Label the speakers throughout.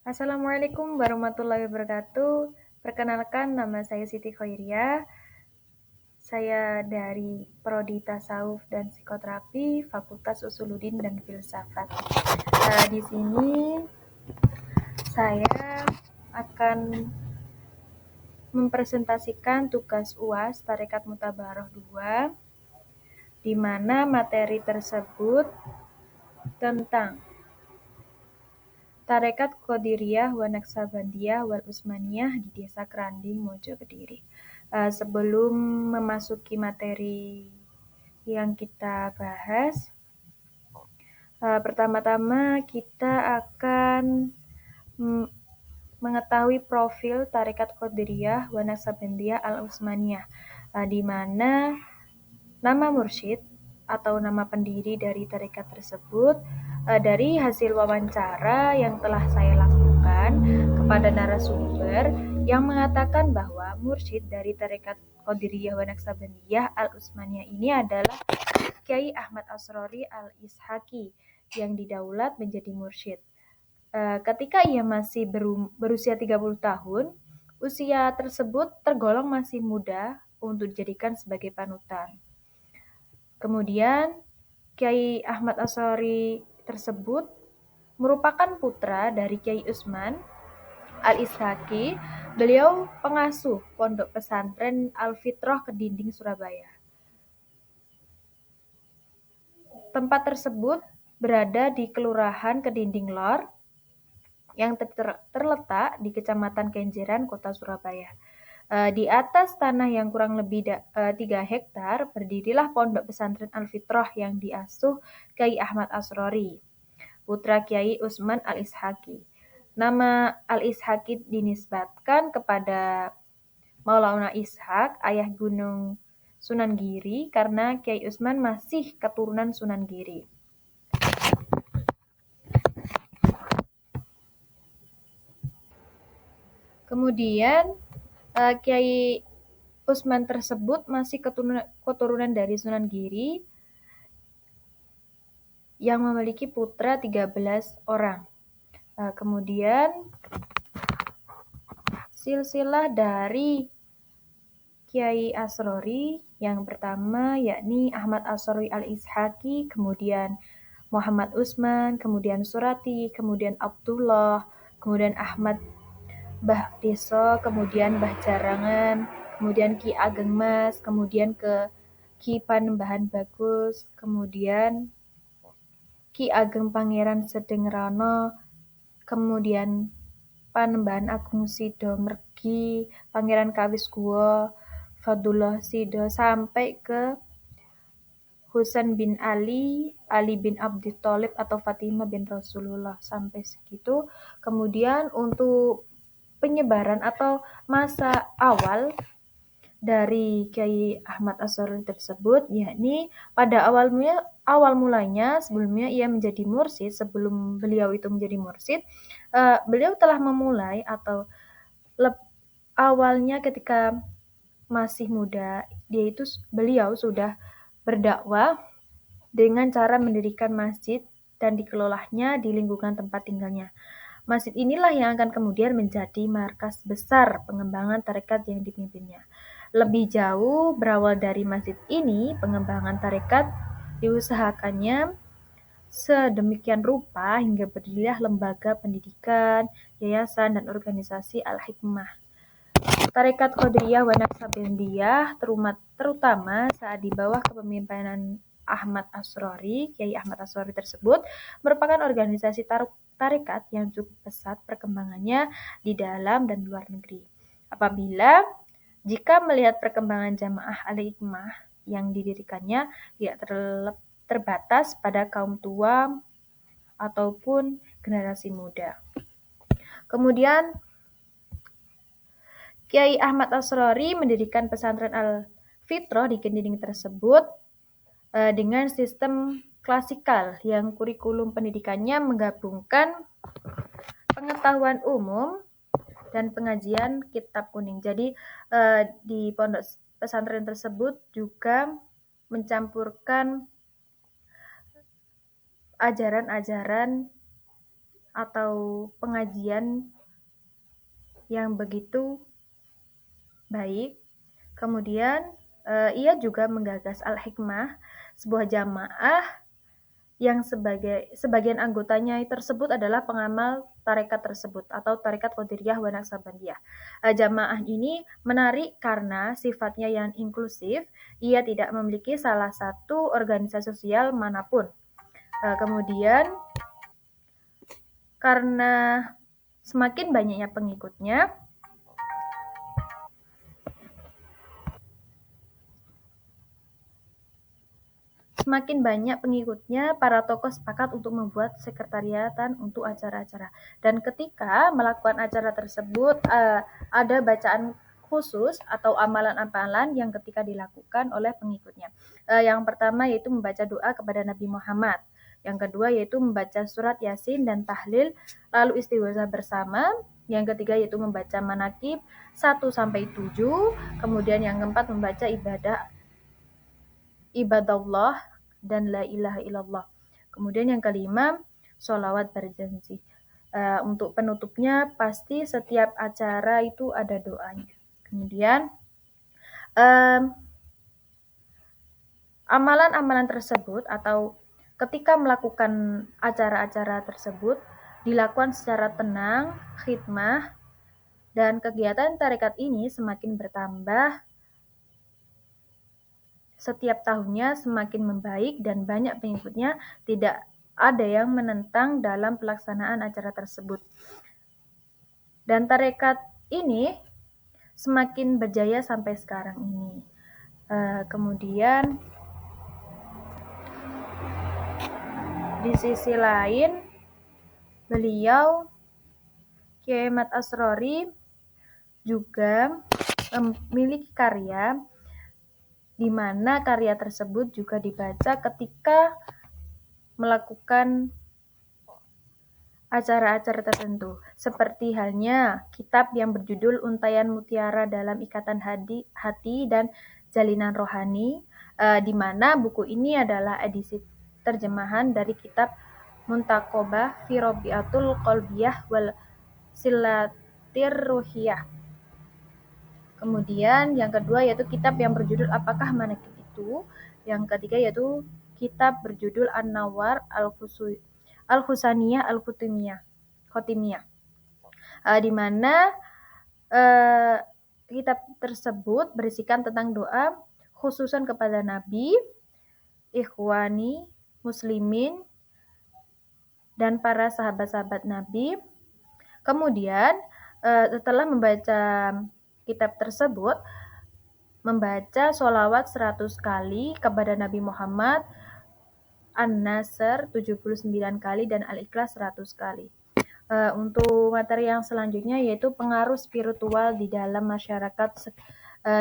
Speaker 1: Assalamualaikum warahmatullahi wabarakatuh. Perkenalkan, nama saya Siti Khairia. Saya dari Prodi Tasawuf dan Psikoterapi, Fakultas Usuluddin dan Filsafat. Di sini saya akan mempresentasikan tugas UAS Tarekat Mutabaroh 2, di mana materi tersebut tentang Tarekat Qadiriyah wa Naqsabandiyah wal Utsmaniyah di Desa Keranding, Mojo Kediri. Sebelum memasuki materi yang kita bahas, pertama-tama kita akan mengetahui profil Tarekat Qadiriyah wa Naqsabandiyah al Utsmaniyah, di mana nama mursyid atau nama pendiri dari tarekat tersebut dari hasil wawancara yang telah saya lakukan kepada narasumber yang mengatakan bahwa mursyid dari tarekat Qadiriyah wa Naqsabandiyah al Utsmaniyah ini adalah Kyai Ahmad Asrori al-Ishaqi yang didaulat menjadi mursyid. Ketika ia masih berusia 30 tahun, usia tersebut tergolong masih muda untuk dijadikan sebagai panutan. Kemudian, Kyai Ahmad Asrori tersebut merupakan putra dari Kyai Utsman al-Ishaqi. Beliau pengasuh Pondok Pesantren Al-Fitrah Kedinding, Surabaya. Tempat tersebut berada di Kelurahan Kedinding Lor yang terletak di Kecamatan Kenjeran, Kota Surabaya. Di atas tanah yang kurang lebih 3 hektar, berdirilah Pondok Pesantren Al-Fitrah yang diasuh Kyai Ahmad Asrori, putra Kyai Utsman al-Ishaqi. Nama al-Ishaqi dinisbatkan kepada Maulana Ishaq, ayah Gunung Sunan Giri, karena Kyai Utsman masih keturunan Sunan Giri. Kemudian, Kyai Utsman tersebut masih keturunan dari Sunan Giri yang memiliki putra 13 orang. Kemudian silsilah dari Kyai Asrori yang pertama yakni Ahmad Asrori al-Ishaqi, kemudian Muhammad Utsman, kemudian Surati, kemudian Abdullah, kemudian Ahmad Mbah Deso, kemudian Mbah Jarangan, kemudian Ki Ageng Mas, kemudian ke Ki Panembahan Bagus, kemudian Ki Ageng Pangeran Sedengrono, kemudian Panembahan Agung Sido Mergi, Pangeran Kawisguwa, Fadullah Sido, sampai ke Husain bin Ali, Ali bin Abi Thalib atau Fatimah bin Rasulullah, sampai segitu. Kemudian untuk penyebaran atau masa awal dari Kyai Ahmad Asrori tersebut, yakni pada awal mulanya sebelumnya ia menjadi mursyid, sebelum beliau itu menjadi mursyid, beliau telah memulai atau awalnya ketika masih muda, beliau sudah berdakwah dengan cara mendirikan masjid dan dikelolanya di lingkungan tempat tinggalnya. Masjid inilah yang akan kemudian menjadi markas besar pengembangan tarekat yang dipimpinnya. Lebih jauh, berawal dari masjid ini, pengembangan tarekat diusahakannya sedemikian rupa hingga berdirilah lembaga pendidikan, yayasan, dan organisasi Al-Hikmah. Tarekat Qadiriyah wa Naqsabandiyah terutama saat di bawah kepemimpinan Ahmad Asrori, Kyai Ahmad Asrori tersebut merupakan organisasi tarekat yang cukup pesat perkembangannya di dalam dan luar negeri. Jika melihat perkembangan Jamaah Al-Hikmah yang didirikannya tidak terbatas pada kaum tua ataupun generasi muda. Kemudian Kyai Ahmad Asrori mendirikan pesantren Al-Fitrah di Kedinding tersebut dengan sistem klasikal yang kurikulum pendidikannya menggabungkan pengetahuan umum dan pengajian kitab kuning. Jadi di pondok pesantren tersebut juga mencampurkan ajaran-ajaran atau pengajian yang begitu baik. Kemudian ia juga menggagas Al-Hikmah, sebuah jamaah yang sebagian anggotanya tersebut adalah pengamal tarekat tersebut atau tarekat Qadiriyah wa Naqsabandiyah. Jamaah ini menarik karena sifatnya yang inklusif, ia tidak memiliki salah satu organisasi sosial manapun. Kemudian karena semakin banyaknya pengikutnya, para tokoh sepakat untuk membuat sekretariatan untuk acara-acara. Dan ketika melakukan acara tersebut, ada bacaan khusus atau amalan-amalan yang ketika dilakukan oleh pengikutnya. Yang pertama yaitu membaca doa kepada Nabi Muhammad. Yang kedua yaitu membaca surat Yasin dan tahlil, lalu istighosah bersama. Yang ketiga yaitu membaca manakib 1-7. Kemudian yang keempat membaca ibadallah dan la ilaha illallah. Kemudian yang kelima, sholawat berjanji. Untuk penutupnya pasti setiap acara itu ada doanya. Kemudian amalan-amalan tersebut atau ketika melakukan acara-acara tersebut dilakukan secara tenang, khidmah, dan kegiatan tarekat ini semakin bertambah setiap tahunnya, semakin membaik dan banyak pengikutnya. Tidak ada yang menentang dalam pelaksanaan acara tersebut. Dan tarekat ini semakin berjaya sampai sekarang ini. Kemudian di sisi lain, beliau Kiai Ahmad Asrori juga memiliki karya di mana karya tersebut juga dibaca ketika melakukan acara-acara tertentu, seperti halnya kitab yang berjudul Untaian Mutiara dalam Ikatan Hati dan Jalinan Rohani, di mana buku ini adalah edisi terjemahan dari kitab Muntaqobah fi Rabiatul Qalbiyah wal Silatir Ruhiyah. Kemudian yang kedua yaitu kitab yang berjudul Apakah Manakib Itu? Yang ketiga yaitu kitab berjudul An-Nawar Al-Husaniyah Al-Khotimiyah. Di mana kitab tersebut berisikan tentang doa khususan kepada Nabi, ikhwani, muslimin, dan para sahabat-sahabat Nabi. Kemudian setelah membaca kitab tersebut, membaca sholawat 100 kali kepada Nabi Muhammad, An-Nasr 79 kali, dan Al-Ikhlas 100 kali. Untuk materi yang selanjutnya yaitu pengaruh spiritual di dalam masyarakat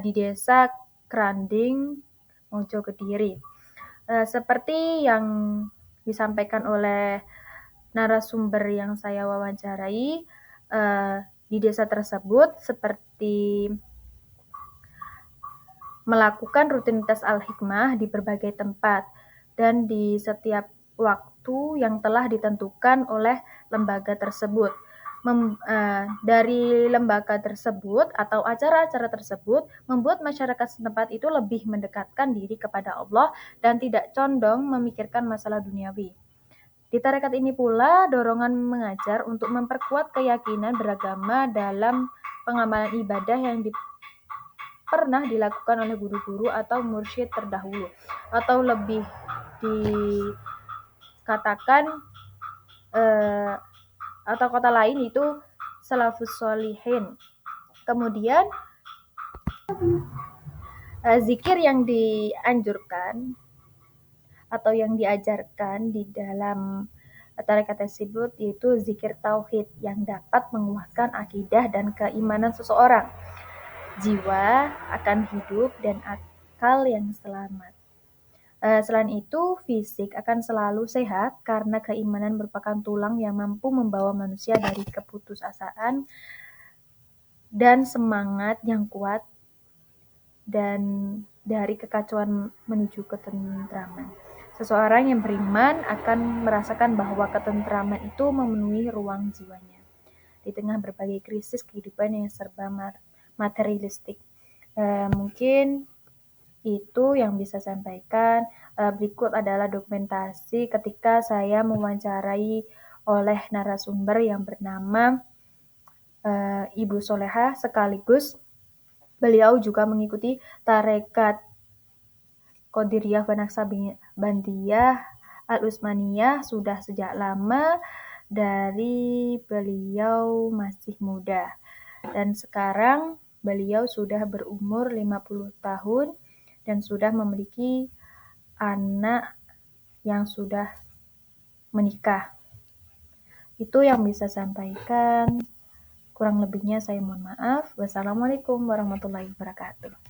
Speaker 1: di desa Kranding, Mojo Kediri. Seperti yang disampaikan oleh narasumber yang saya wawancarai, di desa tersebut seperti melakukan rutinitas Al-Hikmah di berbagai tempat dan di setiap waktu yang telah ditentukan oleh lembaga tersebut. Dari lembaga tersebut atau acara-acara tersebut membuat masyarakat setempat itu lebih mendekatkan diri kepada Allah dan tidak condong memikirkan masalah duniawi. Di tarekat ini pula dorongan mengajar untuk memperkuat keyakinan beragama dalam pengamalan ibadah yang pernah dilakukan oleh guru-guru atau mursyid terdahulu, atau lebih dikatakan atau kata lain itu salafus sholihin. Kemudian zikir yang dianjurkan atau yang diajarkan di dalam tarekat tersebut yaitu zikir tauhid yang dapat menguatkan akidah dan keimanan seseorang, jiwa akan hidup, dan akal yang selamat. Selain itu, fisik akan selalu sehat karena keimanan merupakan tulang yang mampu membawa manusia dari keputusasaan dan semangat yang kuat dan dari kekacauan menuju ketentraman. Seseorang yang beriman akan merasakan bahwa ketentraman itu memenuhi ruang jiwanya di tengah berbagai krisis kehidupan yang serba materialistik. Mungkin itu yang bisa saya sampaikan. Berikut adalah dokumentasi ketika saya mewawancarai oleh narasumber yang bernama Ibu Solehah, sekaligus beliau juga mengikuti tarekat Qadiriyah Naqsabandiyah Al-Utsmaniyah sudah sejak lama, dari beliau masih muda. Dan sekarang beliau sudah berumur 50 tahun dan sudah memiliki anak yang sudah menikah. Itu yang bisa saya sampaikan. Kurang lebihnya saya mohon maaf. Wassalamualaikum warahmatullahi wabarakatuh.